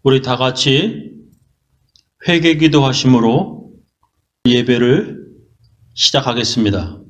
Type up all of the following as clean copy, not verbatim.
우리 다 같이 회개 기도하심으로 예배를 시작하겠습니다.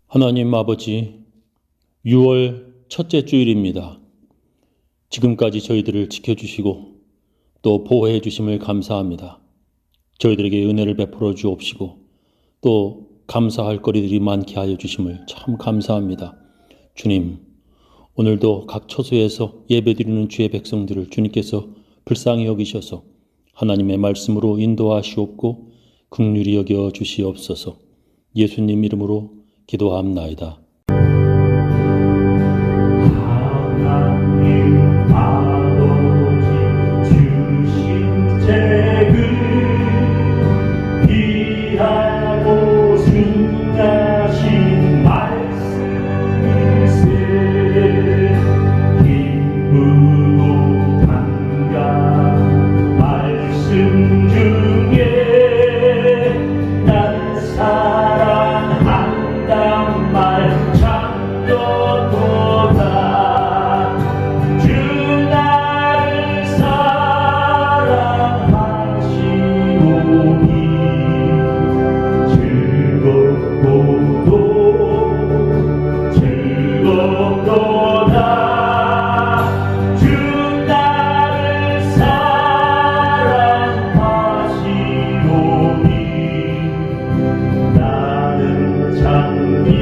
하나님 아버지, 6월 첫째 주일입니다. 지금까지 저희들을 지켜주시고 또 보호해 주심을 감사합니다. 저희들에게 은혜를 베풀어 주옵시고 또 감사할 거리들이 많게 하여 주심을 참 감사합니다. 주님, 오늘도 각 처소에서 예배드리는 주의 백성들을 주님께서 불쌍히 여기셔서 하나님의 말씀으로 인도하시옵고 긍휼히 여겨 주시옵소서. 예수님 이름으로 기도합나이다. 하나님 아버지 주신 책을 귀하고 순하신 말씀일세 기쁘고 반가운 말씀 중에 난 사랑한단 말 참도도다. 주 나를 사랑하시오니 즐겁고도 즐겁도다. 주 나를 사랑하시오니 나는 참 기쁘다.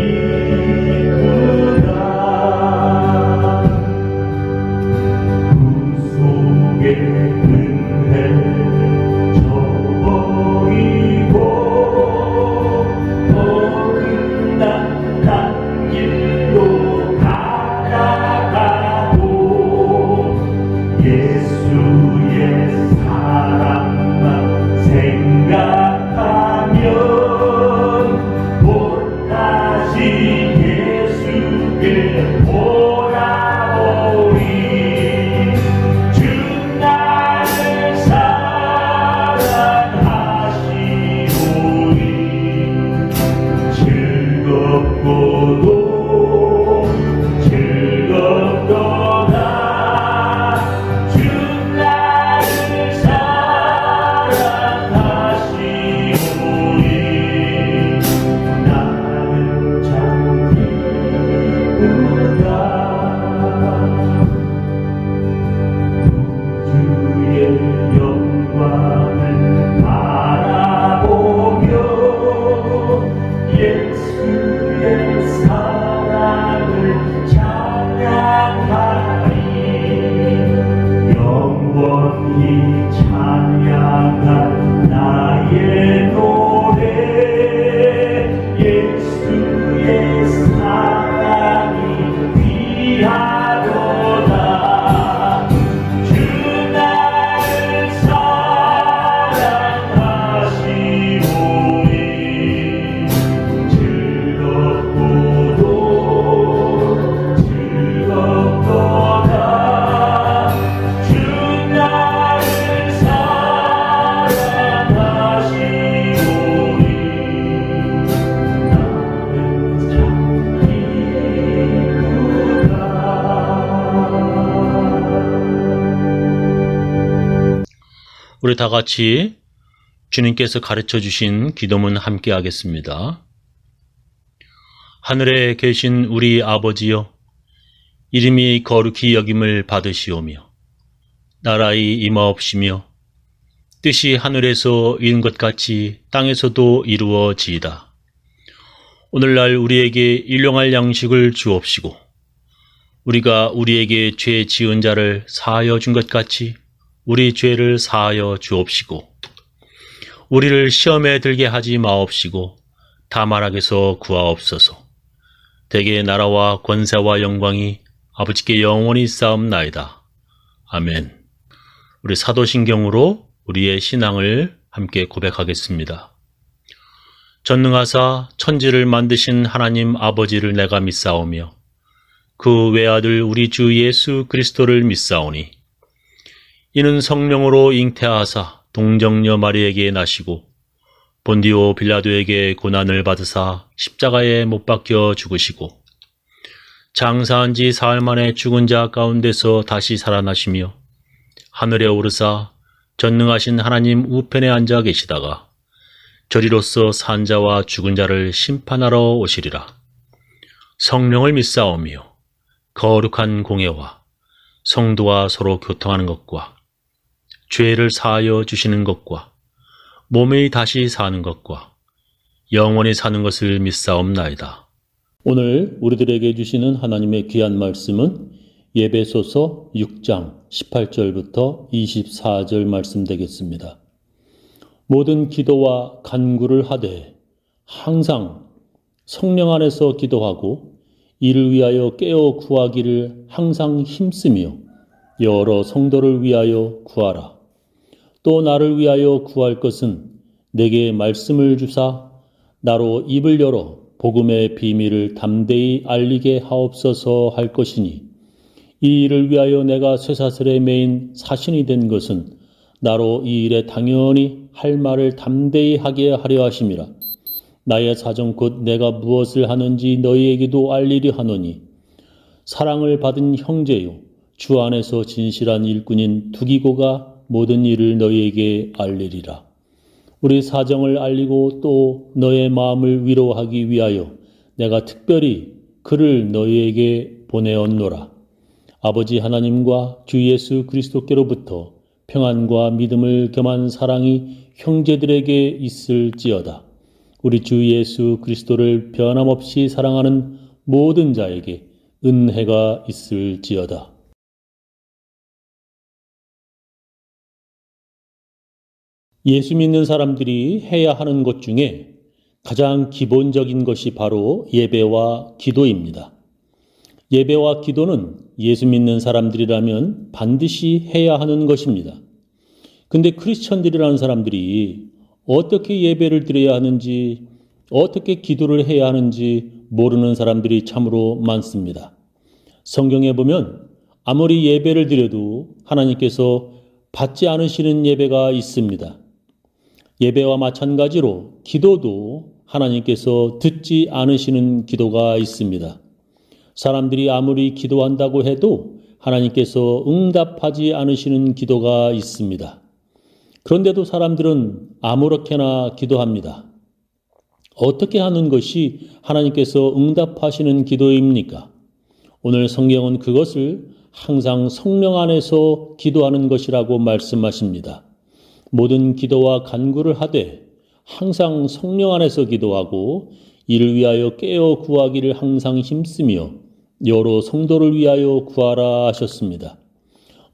구속의 은혜 저버리고 어긋난 길로 가다가도 예수의 사랑만 생각하면 다시 예수께 돌아오리. 주 나를 사랑하시오니 즐겁고도 즐겁도다. 주 나를 사랑하시오니 나는 참 기쁘다. 구주의 영광을 바라보며 예수의 사랑을 찬양하리. 영원히 찬양할 나의 노래 예수의 사랑이 귀하도다. 주 나를 사랑하시오니 즐겁고도 즐겁도다. 주 나를 사랑하시오니 나는 참 기쁘다. 우리 다 같이 주님께서 가르쳐 주신 기도문 함께 하겠습니다. 하늘에 계신 우리 아버지여, 이름이 거룩히 여김을 받으시오며 나라의 임하옵시며 뜻이 하늘에서 이룬 것 같이 땅에서도 이루어지이다. 오늘날 우리에게 일용할 양식을 주옵시고 우리가 우리에게 죄 지은 자를 사하여 준 것 같이 우리 죄를 사하여 주옵시고 우리를 시험에 들게 하지 마옵시고 다만 악에서 구하옵소서. 대개 나라와 권세와 영광이 아버지께 영원히 쌓옵나이다. 아멘. 우리 사도신경으로 우리의 신앙을 함께 고백하겠습니다. 전능하사 천지를 만드신 하나님 아버지를 내가 믿사오며 그 외아들 우리 주 예수 그리스도를 믿사오니 이는 성령으로 잉태하사 동정녀 마리에게 나시고 본디오 빌라도에게 고난을 받으사 십자가에 못 박혀 죽으시고 장사한 지 사흘 만에 죽은 자 가운데서 다시 살아나시며 하늘에 오르사 전능하신 하나님 우편에 앉아 계시다가 저리로서 산 자와 죽은 자를 심판하러 오시리라. 성령을 믿사오며 거룩한 공예와 성도와 서로 교통하는 것과 죄를 사하여 주시는 것과 몸이 다시 사는 것과 영원히 사는 것을 믿사옵나이다. 오늘 우리들에게 주시는 하나님의 귀한 말씀은 예배소서 6장 18절부터 24절 말씀 되겠습니다. 모든 기도와 간구를 하되 항상 성령 안에서 기도하고 이를 위하여 깨어 구하기를 항상 힘쓰며 여러 성도를 위하여 구하라. 또 나를 위하여 구할 것은 내게 말씀을 주사 나로 입을 열어 복음의 비밀을 담대히 알리게 하옵소서 할 것이니 이 일을 위하여 내가 쇠사슬에 매인 사신이 된 것은 나로 이 일에 당연히 할 말을 담대히 하게 하려 하심이라. 나의 사정 곧 내가 무엇을 하는지 너희에게도 알리려 하노니 사랑을 받은 형제요 주 안에서 진실한 일꾼인 두기고가 모든 일을 너희에게 알리리라. 우리 사정을 알리고 또 너의 마음을 위로하기 위하여 내가 특별히 그를 너희에게 보내었노라. 아버지 하나님과 주 예수 그리스도께로부터 평안과 믿음을 겸한 사랑이 형제들에게 있을지어다. 우리 주 예수 그리스도를 변함없이 사랑하는 모든 자에게 은혜가 있을지어다. 예수 믿는 사람들이 해야 하는 것 중에 가장 기본적인 것이 바로 예배와 기도입니다. 예배와 기도는 예수 믿는 사람들이라면 반드시 해야 하는 것입니다. 근데 크리스천들이라는 사람들이 어떻게 예배를 드려야 하는지, 어떻게 기도를 해야 하는지 모르는 사람들이 참으로 많습니다. 성경에 보면 아무리 예배를 드려도 하나님께서 받지 않으시는 예배가 있습니다. 예배와 마찬가지로 기도도 하나님께서 듣지 않으시는 기도가 있습니다. 사람들이 아무리 기도한다고 해도 하나님께서 응답하지 않으시는 기도가 있습니다. 그런데도 사람들은 아무렇게나 기도합니다. 어떻게 하는 것이 하나님께서 응답하시는 기도입니까? 오늘 성경은 그것을 항상 성령 안에서 기도하는 것이라고 말씀하십니다. 모든 기도와 간구를 하되 항상 성령 안에서 기도하고 이를 위하여 깨어 구하기를 항상 힘쓰며 여러 성도를 위하여 구하라 하셨습니다.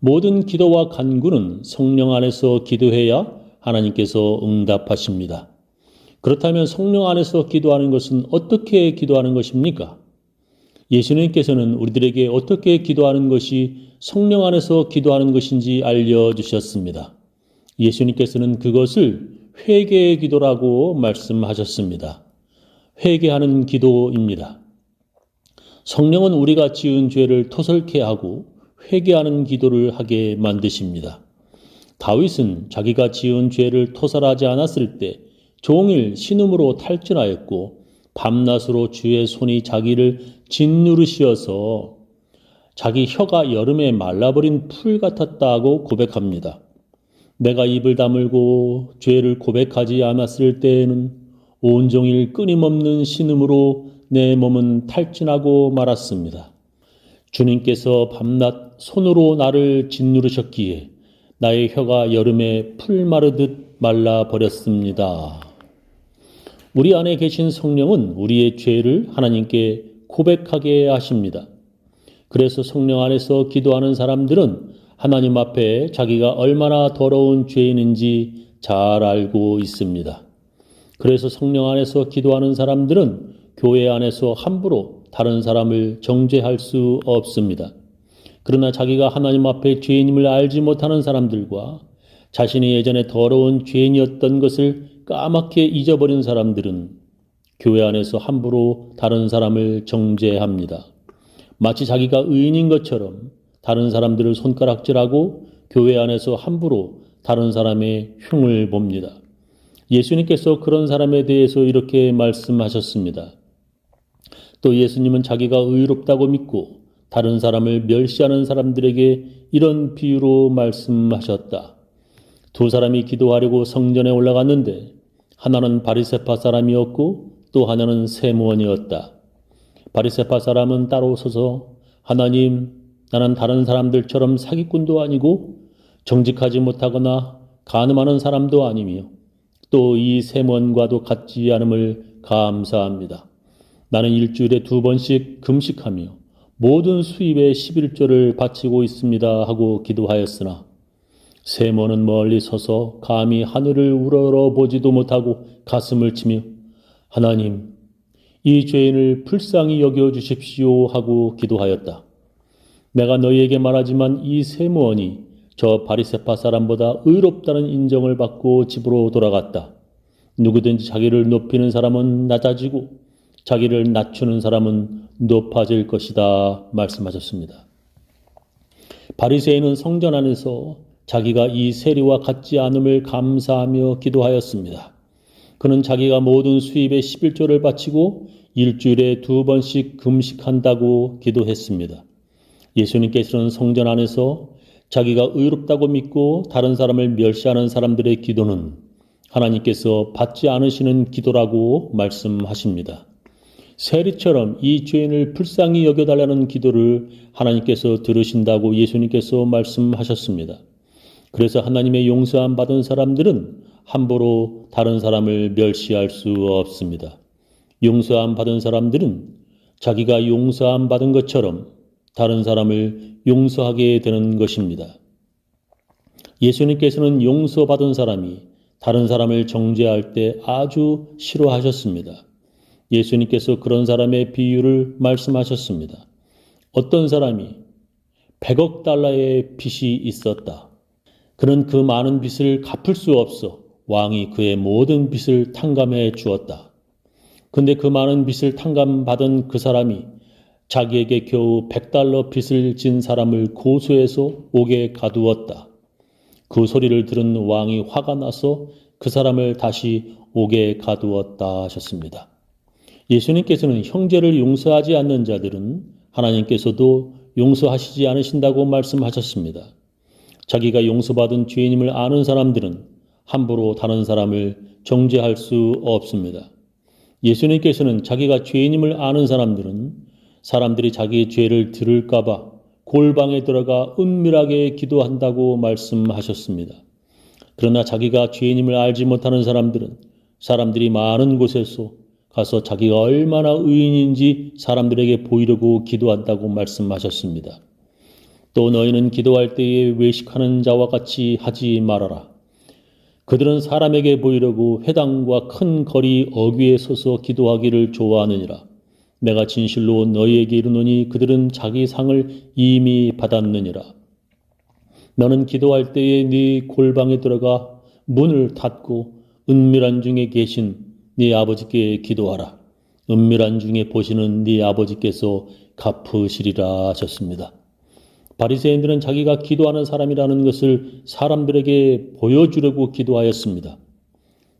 모든 기도와 간구는 성령 안에서 기도해야 하나님께서 응답하십니다. 그렇다면 성령 안에서 기도하는 것은 어떻게 기도하는 것입니까? 예수님께서는 우리들에게 어떻게 기도하는 것이 성령 안에서 기도하는 것인지 알려주셨습니다. 예수님께서는 그것을 회개의 기도라고 말씀하셨습니다. 회개하는 기도입니다. 성령은 우리가 지은 죄를 토설케 하고 회개하는 기도를 하게 만드십니다. 다윗은 자기가 지은 죄를 토설하지 않았을 때 종일 신음으로 탈진하였고 밤낮으로 주의 손이 자기를 짓누르시어서 자기 혀가 여름에 말라버린 풀 같았다고 고백합니다. 내가 입을 다물고 죄를 고백하지 않았을 때에는 온종일 끊임없는 신음으로 내 몸은 탈진하고 말았습니다. 주님께서 밤낮 손으로 나를 짓누르셨기에 나의 혀가 여름에 풀 마르듯 말라버렸습니다. 우리 안에 계신 성령은 우리의 죄를 하나님께 고백하게 하십니다. 그래서 성령 안에서 기도하는 사람들은 하나님 앞에 자기가 얼마나 더러운 죄인인지 잘 알고 있습니다. 그래서 성령 안에서 기도하는 사람들은 교회 안에서 함부로 다른 사람을 정죄할 수 없습니다. 그러나 자기가 하나님 앞에 죄인임을 알지 못하는 사람들과 자신이 예전에 더러운 죄인이었던 것을 까맣게 잊어버린 사람들은 교회 안에서 함부로 다른 사람을 정죄합니다. 마치 자기가 의인인 것처럼 다른 사람들을 손가락질하고 교회 안에서 함부로 다른 사람의 흉을 봅니다. 예수님께서 그런 사람에 대해서 이렇게 말씀하셨습니다. 또 예수님은 자기가 의롭다고 믿고 다른 사람을 멸시하는 사람들에게 이런 비유로 말씀하셨다. 두 사람이 기도하려고 성전에 올라갔는데 하나는 바리새파 사람이었고 또 하나는 세무원이었다. 바리새파 사람은 따로 서서 하나님, 나는 다른 사람들처럼 사기꾼도 아니고 정직하지 못하거나 간음하는 사람도 아니며 또 이 세무원과도 같지 않음을 감사합니다. 나는 일주일에 2번씩 금식하며 모든 수입의 11조를 바치고 있습니다 하고 기도하였으나 세무원은 멀리 서서 감히 하늘을 우러러보지도 못하고 가슴을 치며 하나님, 이 죄인을 불쌍히 여겨주십시오 하고 기도하였다. 내가 너희에게 말하지만 이 세무원이 저 바리새파 사람보다 의롭다는 인정을 받고 집으로 돌아갔다. 누구든지 자기를 높이는 사람은 낮아지고 자기를 낮추는 사람은 높아질 것이다 말씀하셨습니다. 바리새인은 성전 안에서 자기가 이 세리와 같지 않음을 감사하며 기도하였습니다. 그는 자기가 모든 수입의 11조를 바치고 일주일에 2번씩 금식한다고 기도했습니다. 예수님께서는 성전 안에서 자기가 의롭다고 믿고 다른 사람을 멸시하는 사람들의 기도는 하나님께서 받지 않으시는 기도라고 말씀하십니다. 세리처럼 이 죄인을 불쌍히 여겨달라는 기도를 하나님께서 들으신다고 예수님께서 말씀하셨습니다. 그래서 하나님의 용서함 받은 사람들은 함부로 다른 사람을 멸시할 수 없습니다. 용서함 받은 사람들은 자기가 용서함 받은 것처럼 다른 사람을 용서하게 되는 것입니다. 예수님께서는 용서받은 사람이 다른 사람을 정죄할 때 아주 싫어하셨습니다. 예수님께서 그런 사람의 비유를 말씀하셨습니다. 어떤 사람이 100억 달러의 빚이 있었다. 그는 그 많은 빚을 갚을 수 없어 왕이 그의 모든 빚을 탕감해 주었다. 근데 그 많은 빚을 탕감받은 그 사람이 자기에게 겨우 100달러 빚을 진 사람을 고소해서 옥에 가두었다. 그 소리를 들은 왕이 화가 나서 그 사람을 다시 옥에 가두었다 하셨습니다. 예수님께서는 형제를 용서하지 않는 자들은 하나님께서도 용서하시지 않으신다고 말씀하셨습니다. 자기가 용서받은 죄인임을 아는 사람들은 함부로 다른 사람을 정죄할 수 없습니다. 예수님께서는 자기가 죄인임을 아는 사람들은 사람들이 자기의 죄를 들을까 봐 골방에 들어가 은밀하게 기도한다고 말씀하셨습니다. 그러나 자기가 죄인임을 알지 못하는 사람들은 사람들이 많은 곳에서 가서 자기가 얼마나 의인인지 사람들에게 보이려고 기도한다고 말씀하셨습니다. 또 너희는 기도할 때에 외식하는 자와 같이 하지 말아라. 그들은 사람에게 보이려고 회당과 큰 거리 어귀에 서서 기도하기를 좋아하느니라. 내가 진실로 너희에게 이르노니 그들은 자기 상을 이미 받았느니라. 너는 기도할 때에 네 골방에 들어가 문을 닫고 은밀한 중에 계신 네 아버지께 기도하라. 은밀한 중에 보시는 네 아버지께서 갚으시리라 하셨습니다. 바리새인들은 자기가 기도하는 사람이라는 것을 사람들에게 보여주려고 기도하였습니다.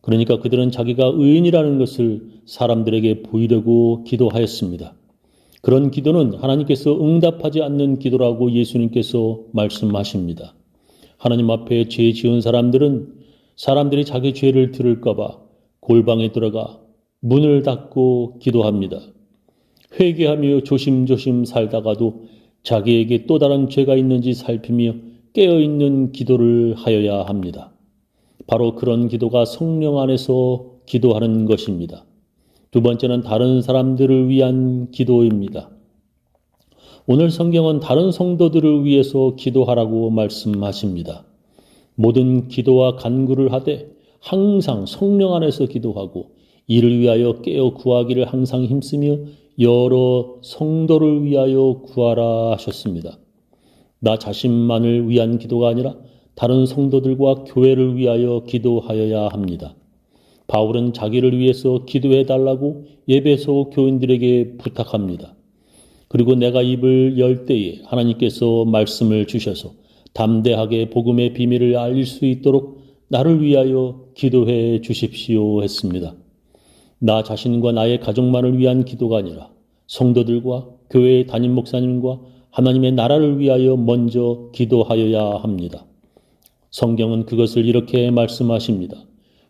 그러니까 그들은 자기가 의인이라는 것을 사람들에게 보이려고 기도하였습니다. 그런 기도는 하나님께서 응답하지 않는 기도라고 예수님께서 말씀하십니다. 하나님 앞에 죄 지은 사람들은 사람들이 자기 죄를 들을까 봐 골방에 들어가 문을 닫고 기도합니다. 회개하며 조심조심 살다가도 자기에게 또 다른 죄가 있는지 살피며 깨어있는 기도를 하여야 합니다. 바로 그런 기도가 성령 안에서 기도하는 것입니다. 두 번째는 다른 사람들을 위한 기도입니다. 오늘 성경은 다른 성도들을 위해서 기도하라고 말씀하십니다. 모든 기도와 간구를 하되 항상 성령 안에서 기도하고 이를 위하여 깨어 구하기를 항상 힘쓰며 여러 성도를 위하여 구하라 하셨습니다. 나 자신만을 위한 기도가 아니라 다른 성도들과 교회를 위하여 기도하여야 합니다. 바울은 자기를 위해서 기도해 달라고 에베소 교인들에게 부탁합니다. 그리고 내가 입을 열 때에 하나님께서 말씀을 주셔서 담대하게 복음의 비밀을 알릴 수 있도록 나를 위하여 기도해 주십시오 했습니다. 나 자신과 나의 가족만을 위한 기도가 아니라 성도들과 교회의 담임 목사님과 하나님의 나라를 위하여 먼저 기도하여야 합니다. 성경은 그것을 이렇게 말씀하십니다.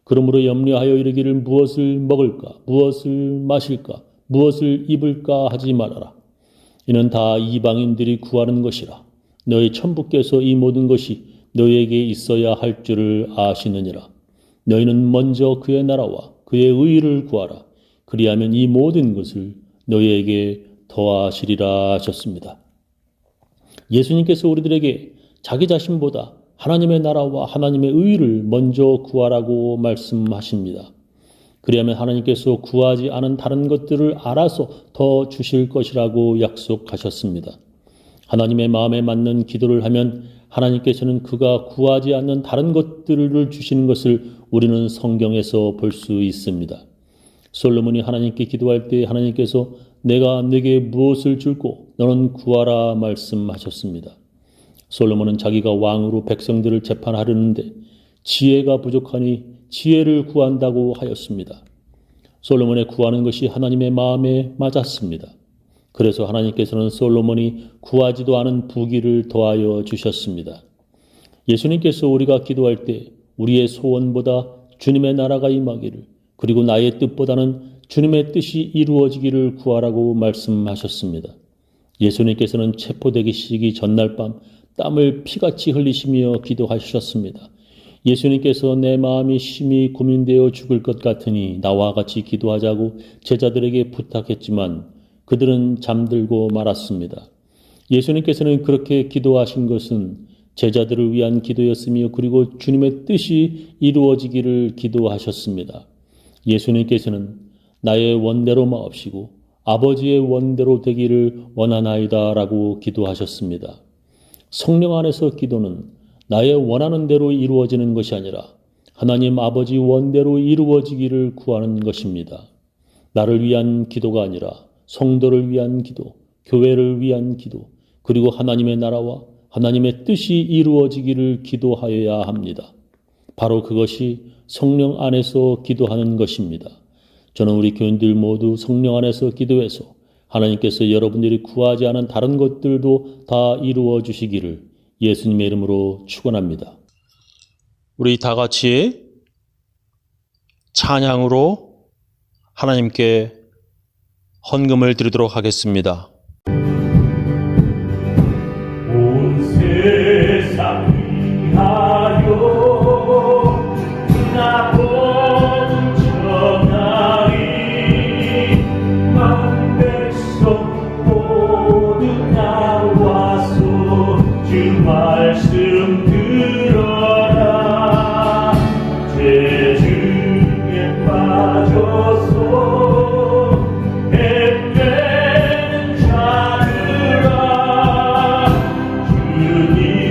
그러므로 염려하여 이르기를 무엇을 먹을까, 무엇을 마실까, 무엇을 입을까 하지 말아라. 이는 다 이방인들이 구하는 것이라. 너희 천부께서 이 모든 것이 너희에게 있어야 할 줄을 아시느니라. 너희는 먼저 그의 나라와 그의 의의를 구하라. 그리하면 이 모든 것을 너희에게 더하시리라 하셨습니다. 예수님께서 우리들에게 자기 자신보다 하나님의 나라와 하나님의 의의를 먼저 구하라고 말씀하십니다. 그리하면 하나님께서 구하지 않은 다른 것들을 알아서 더 주실 것이라고 약속하셨습니다. 하나님의 마음에 맞는 기도를 하면 하나님께서는 그가 구하지 않는 다른 것들을 주시는 것을 우리는 성경에서 볼 수 있습니다. 솔로몬이 하나님께 기도할 때 하나님께서 내가 네게 무엇을 줄고 너는 구하라 말씀하셨습니다. 솔로몬은 자기가 왕으로 백성들을 재판하려는데 지혜가 부족하니 지혜를 구한다고 하였습니다. 솔로몬의 구하는 것이 하나님의 마음에 맞았습니다. 그래서 하나님께서는 솔로몬이 구하지도 않은 부귀를 더하여 주셨습니다. 예수님께서 우리가 기도할 때 우리의 소원보다 주님의 나라가 임하기를, 그리고 나의 뜻보다는 주님의 뜻이 이루어지기를 구하라고 말씀하셨습니다. 예수님께서는 체포되기 시기 전날 밤 땀을 피같이 흘리시며 기도하셨습니다. 예수님께서 내 마음이 심히 고민되어 죽을 것 같으니 나와 같이 기도하자고 제자들에게 부탁했지만 그들은 잠들고 말았습니다. 예수님께서는 그렇게 기도하신 것은 제자들을 위한 기도였으며 그리고 주님의 뜻이 이루어지기를 기도하셨습니다. 예수님께서는 나의 원대로 마옵시고 아버지의 원대로 되기를 원하나이다 라고 기도하셨습니다. 성령 안에서 기도는 나의 원하는 대로 이루어지는 것이 아니라 하나님 아버지 원대로 이루어지기를 구하는 것입니다. 나를 위한 기도가 아니라 성도를 위한 기도, 교회를 위한 기도, 그리고 하나님의 나라와 하나님의 뜻이 이루어지기를 기도하여야 합니다. 바로 그것이 성령 안에서 기도하는 것입니다. 저는 우리 교인들 모두 성령 안에서 기도해서 하나님께서 여러분들이 구하지 않은 다른 것들도 다 이루어 주시기를 예수님의 이름으로 축원합니다. 우리 다 같이 찬양으로 하나님께 헌금을 드리도록 하겠습니다. 온 세상 위하여 나 보는 전하리 만 백성 모두 나와서 주 말씀 들어라. 죄중에 빠져서 헛되는 자들아 주님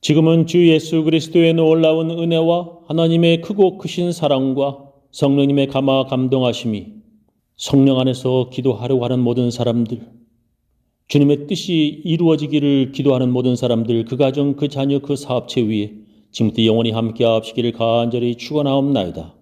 지금은 주 예수 그리스도의 놀라운 은혜와 하나님의 크고 크신 사랑과 성령님의 감화 감동하심이 성령 안에서 기도하려고 하는 모든 사람들, 주님의 뜻이 이루어지기를 기도하는 모든 사람들, 그 가정, 그 자녀, 그 사업체 위에 지금부터 영원히 함께 하시기를 간절히 축원하옵나이다.